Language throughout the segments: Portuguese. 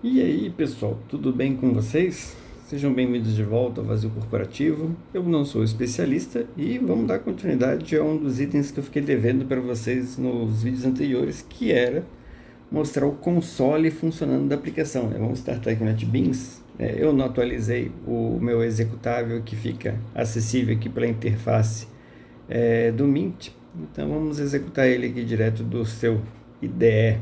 E aí, pessoal, tudo bem com vocês? Sejam bem-vindos de volta ao Vazio Corporativo. Eu não sou especialista e vamos dar continuidade a um dos itens que eu fiquei devendo para vocês nos vídeos anteriores, que era mostrar o console funcionando da aplicação, né? Vamos startar aqui o NetBeans. Eu não atualizei o meu executável que fica acessível aqui pela interface do Mint, então vamos executar ele aqui direto do seu IDE.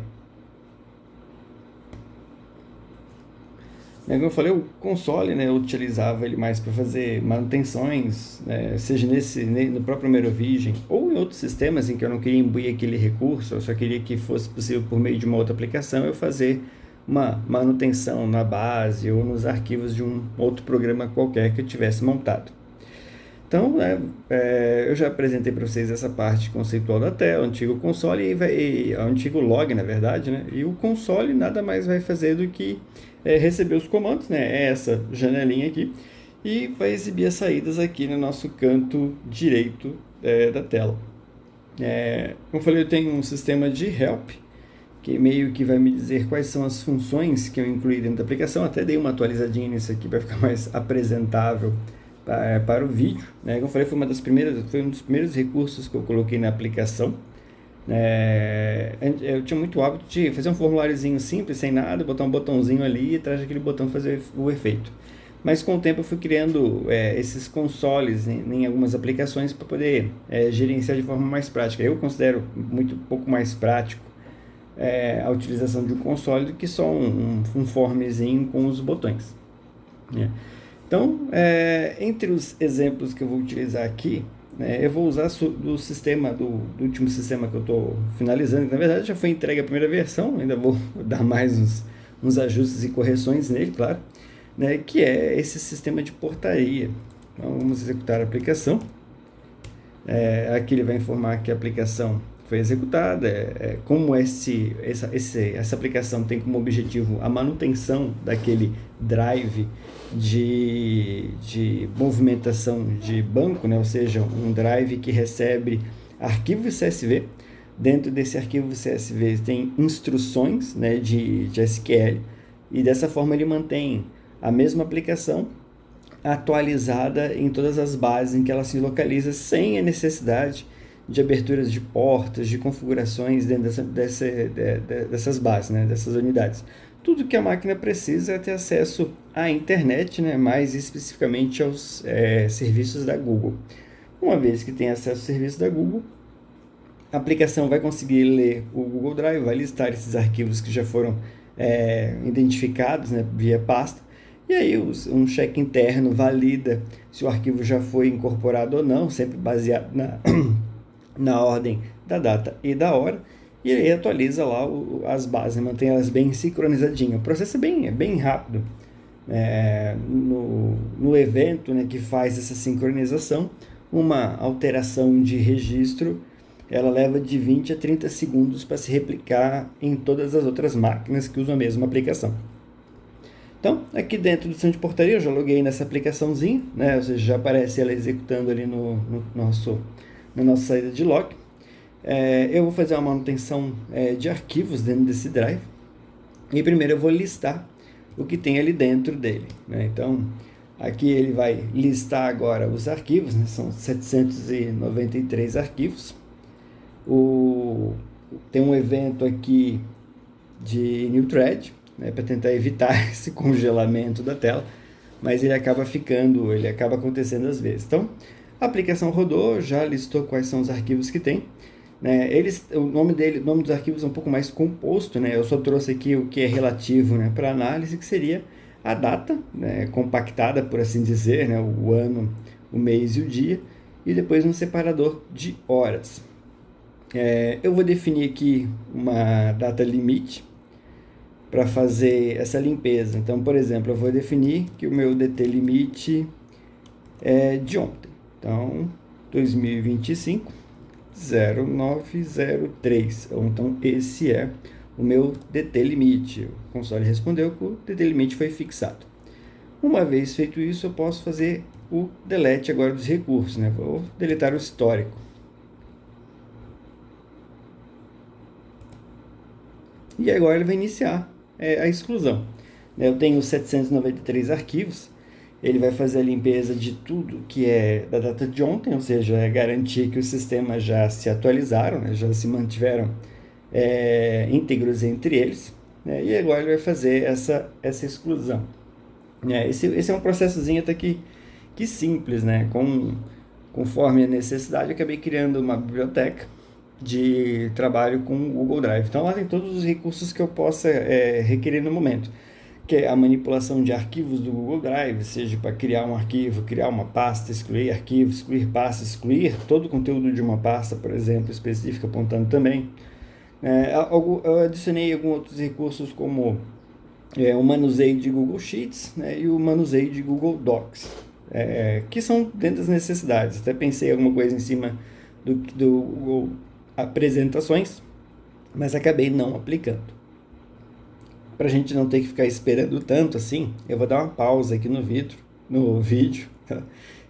Como eu falei, o console, né, eu utilizava ele mais para fazer manutenções, né, seja no próprio Merovision ou em outros sistemas em que eu não queria imbuir aquele recurso, eu só queria que fosse possível por meio de uma outra aplicação eu fazer uma manutenção na base ou nos arquivos de um outro programa qualquer que eu tivesse montado. Então, eu já apresentei para vocês essa parte conceitual da tela, o antigo console o antigo log, na verdade, né? E o console nada mais vai fazer do que receber os comandos, né? É essa janelinha aqui, e vai exibir as saídas aqui no nosso canto direito da tela. Como eu falei, eu tenho um sistema de help, que meio que vai me dizer quais são as funções que eu incluí dentro da aplicação. Até dei uma atualizadinha nisso aqui para ficar mais apresentável para o vídeo, né? Como eu falei, foi um dos primeiros recursos que eu coloquei na aplicação. Eu tinha muito hábito de fazer um formuláriozinho simples, sem nada, botar um botãozinho ali e atrás daquele botão fazer o efeito. Mas com o tempo eu fui criando esses consoles em algumas aplicações para poder gerenciar de forma mais prática. Eu considero muito pouco mais prático a utilização de um console do que só um formezinho com os botões, né? Então, entre os exemplos que eu vou utilizar aqui, eu vou usar do sistema, do último sistema que eu estou finalizando, que na verdade já foi entregue a primeira versão, ainda vou dar mais uns ajustes e correções nele, claro, né, que é esse sistema de portaria. Então, vamos executar a aplicação. Aqui ele vai informar que a aplicação foi executada, como essa aplicação tem como objetivo a manutenção daquele drive de movimentação de banco, né? Ou seja, um drive que recebe arquivos CSV. Dentro desse arquivo CSV tem instruções, né, de SQL, e dessa forma ele mantém a mesma aplicação atualizada em todas as bases em que ela se localiza, sem a necessidade de aberturas de portas, de configurações dentro dessas bases, né, dessas unidades. Tudo que a máquina precisa é ter acesso à internet, né, mais especificamente aos serviços da Google. Uma vez que tem acesso aos serviços da Google, a aplicação vai conseguir ler o Google Drive, vai listar esses arquivos que já foram identificados, né, via pasta, e aí um check interno valida se o arquivo já foi incorporado ou não, sempre baseado na ordem da data e da hora, e ele atualiza lá as bases, mantém elas bem sincronizadinhas. O processo é bem rápido. No evento, né, que faz essa sincronização, uma alteração de registro ela leva de 20 a 30 segundos para se replicar em todas as outras máquinas que usam a mesma aplicação. Então, aqui dentro do sistema de portaria, eu já loguei nessa aplicaçãozinha, né? Ou seja, já aparece ela executando ali na nossa saída de log. Eu vou fazer uma manutenção de arquivos dentro desse drive. E primeiro eu vou listar o que tem ali dentro dele, né? Então, aqui ele vai listar agora os arquivos, né? São 793 arquivos. Tem um evento aqui de new thread, né, para tentar evitar esse congelamento da tela, mas ele acaba acontecendo às vezes. Então, a aplicação rodou, já listou quais são os arquivos que tem, né? O nome dos arquivos é um pouco mais composto, né? Eu só trouxe aqui o que é relativo, né, para análise, que seria a data, né, compactada, por assim dizer, né, o ano, o mês e o dia, e depois um separador de horas. Eu vou definir aqui uma data limite para fazer essa limpeza. Então, por exemplo, eu vou definir que o meu DT limite é de ontem. Então, 2025 0903. Então, esse é o meu DT limite. O console respondeu que o DT limite foi fixado. Uma vez feito isso, eu posso fazer o delete agora dos recursos, né? Vou deletar o histórico. E agora ele vai iniciar a exclusão. Eu tenho 793 arquivos. Ele vai fazer a limpeza de tudo que é da data de ontem, ou seja, é garantir que os sistemas já se atualizaram, né, já se mantiveram íntegros entre eles, né, e agora ele vai fazer essa exclusão. Esse é um processozinho até que simples, né? Conforme a necessidade, eu acabei criando uma biblioteca de trabalho com o Google Drive. Então lá tem todos os recursos que eu possa requerer no momento, que é a manipulação de arquivos do Google Drive, seja para criar um arquivo, criar uma pasta, excluir arquivo, excluir pasta, excluir todo o conteúdo de uma pasta, por exemplo, específica, apontando também. Eu adicionei alguns outros recursos como o manuseio de Google Sheets, né, e o manuseio de Google Docs, que são dentro das necessidades. Até pensei alguma coisa em cima do Google Apresentações, mas acabei não aplicando. Para a gente não ter que ficar esperando tanto assim, eu vou dar uma pausa aqui no vídeo, tá?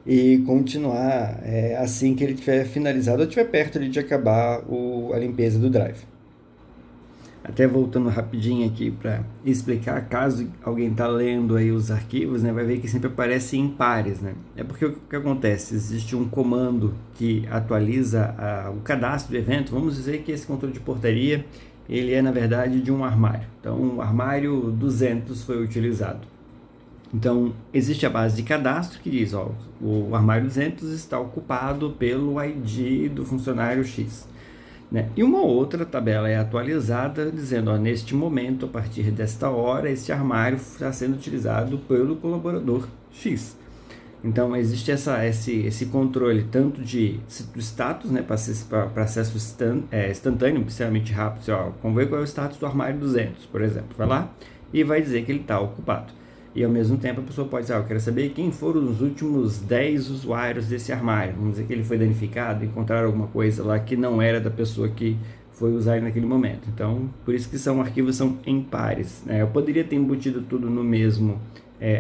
E continuar assim que ele tiver finalizado ou estiver perto de acabar a limpeza do Drive. Até voltando rapidinho aqui para explicar, caso alguém está lendo aí os arquivos, né, vai ver que sempre aparece em pares, né? É porque o que acontece? Existe um comando que atualiza o cadastro do evento. Vamos dizer que esse controle de portaria, ele é na verdade de um armário. Então, o armário 200 foi utilizado. Então, existe a base de cadastro que diz, ó, o armário 200 está ocupado pelo ID do funcionário X. Né? E uma outra tabela é atualizada dizendo, ó, neste momento, a partir desta hora, esse armário está sendo utilizado pelo colaborador X. Então, existe esse controle tanto do status, né, para acesso instantâneo, extremamente rápido. Assim, ó, vamos ver qual é o status do armário 200, por exemplo. Vai lá e vai dizer que ele está ocupado. E ao mesmo tempo a pessoa pode dizer, eu quero saber quem foram os últimos 10 usuários desse armário. Vamos dizer que ele foi danificado, encontraram alguma coisa lá que não era da pessoa que foi usar naquele momento. Então, por isso que arquivos são em pares, né? Eu poderia ter embutido tudo no mesmo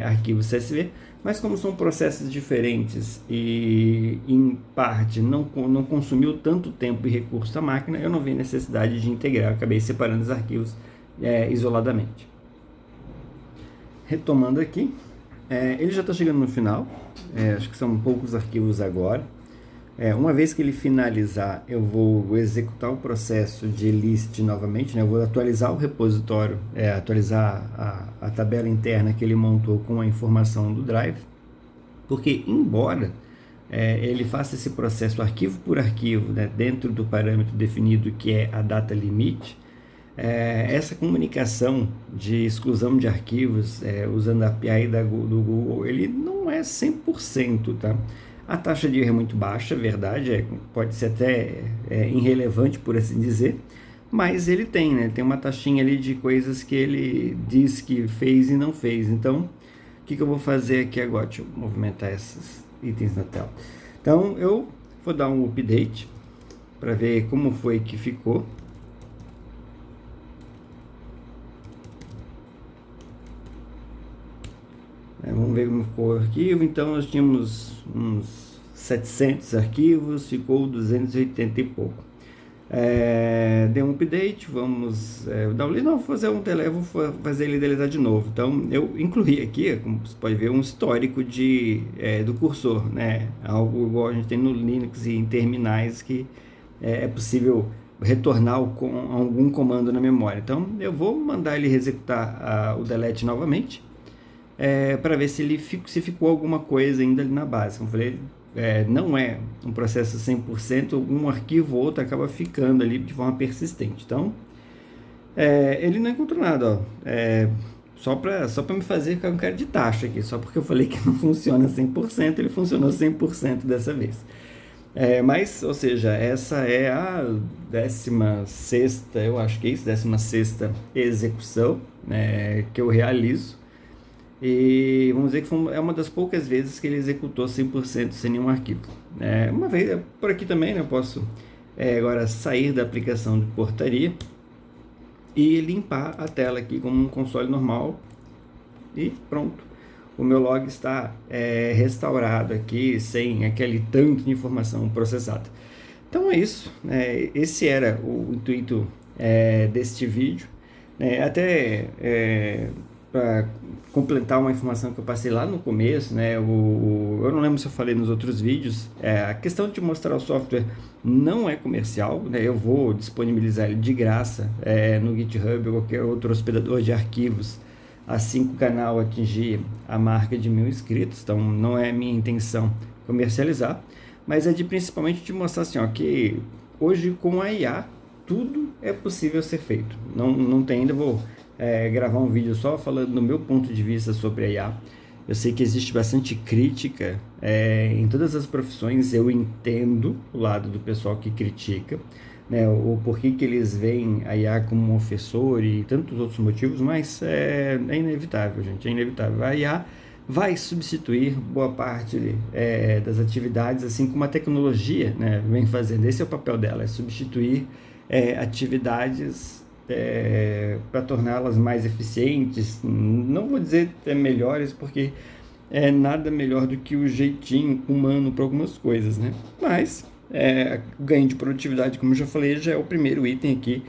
arquivo CSV, mas como são processos diferentes e em parte não consumiu tanto tempo e recurso da máquina, eu não vi necessidade de integrar, eu acabei separando os arquivos isoladamente. Retomando aqui, ele já está chegando no final, acho que são poucos arquivos agora. Uma vez que ele finalizar, eu vou executar o processo de list novamente, né? Eu vou atualizar o repositório, atualizar a tabela interna que ele montou com a informação do Drive, porque embora ele faça esse processo arquivo por arquivo, né, dentro do parâmetro definido que é a data limite, essa comunicação de exclusão de arquivos usando a API do Google, ele não é 100%, tá? A taxa de erro é muito baixa, verdade, pode ser até irrelevante, por assim dizer, mas ele tem, né? Tem uma taxinha ali de coisas que ele diz que fez e não fez. Então, o que eu vou fazer aqui agora? Deixa eu movimentar esses itens na tela. Então, eu vou dar um update para ver como foi que ficou. Vamos ver como ficou o arquivo. Então, nós tínhamos uns 700 arquivos, ficou 280 e pouco. Deu um update, vamos dar vou fazer um delete, vou fazer ele deletar de novo. Então, eu incluí aqui, como você pode ver, um histórico do cursor, né? Algo igual a gente tem no Linux e em terminais que é possível retornar algum comando na memória. Então, eu vou mandar ele executar o delete novamente, para ver se ficou alguma coisa ainda ali na base. Como eu falei, não é um processo 100%, um arquivo ou outro acaba ficando ali de forma persistente. Então, ele não encontrou nada, só para me fazer ficar com cara de taxa aqui, só porque eu falei que não funciona 100%, ele funcionou 100% dessa vez. Mas, ou seja, essa é a 16ª, eu acho que é isso, 16ª execução que eu realizo. E vamos dizer que é uma das poucas vezes que ele executou 100% sem nenhum arquivo. Uma vez, por aqui também, né, eu posso agora sair da aplicação de portaria e limpar a tela aqui como um console normal e pronto. O meu log está restaurado aqui, sem aquele tanto de informação processada. Então é isso, esse era o intuito deste vídeo. para completar uma informação que eu passei lá no começo, né? Eu não lembro se eu falei nos outros vídeos, a questão de mostrar o software não é comercial, né? Eu vou disponibilizar ele de graça no GitHub ou qualquer outro hospedador de arquivos assim que o canal atingir a marca de 1000 inscritos. Então não é minha intenção comercializar, mas principalmente de mostrar assim, ó, que hoje com a IA tudo é possível ser feito. Não tem ainda, vou gravar um vídeo só falando do meu ponto de vista sobre a IA. Eu sei que existe bastante crítica em todas as profissões, eu entendo o lado do pessoal que critica, né, o porquê que eles veem a IA como um ofensor e tantos outros motivos, mas é inevitável, gente, é inevitável. A IA vai substituir boa parte das atividades, assim como a tecnologia, né, vem fazendo. Esse é o papel dela, é substituir atividades para torná-las mais eficientes. Não vou dizer melhores, porque nada melhor do que o jeitinho humano para algumas coisas, né? Mas o ganho de produtividade, como eu já falei, já é o primeiro item aqui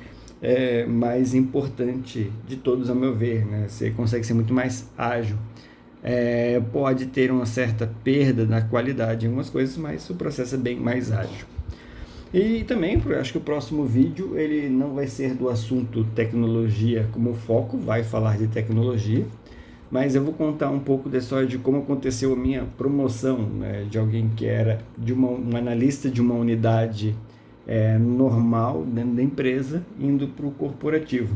mais importante de todos, ao meu ver, né? Você consegue ser muito mais ágil. Pode ter uma certa perda na qualidade em algumas coisas, mas o processo é bem mais ágil. E também, acho que o próximo vídeo ele não vai ser do assunto tecnologia como foco, vai falar de tecnologia, mas eu vou contar um pouco da história de como aconteceu a minha promoção, né, de alguém que era um analista de uma unidade normal dentro da empresa, indo para o corporativo.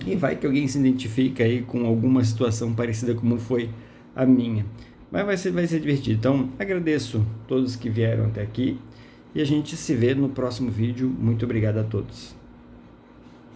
E vai que alguém se identifica aí com alguma situação parecida como foi a minha. Mas vai ser divertido. Então, agradeço todos que vieram até aqui. E a gente se vê no próximo vídeo. Muito obrigado a todos.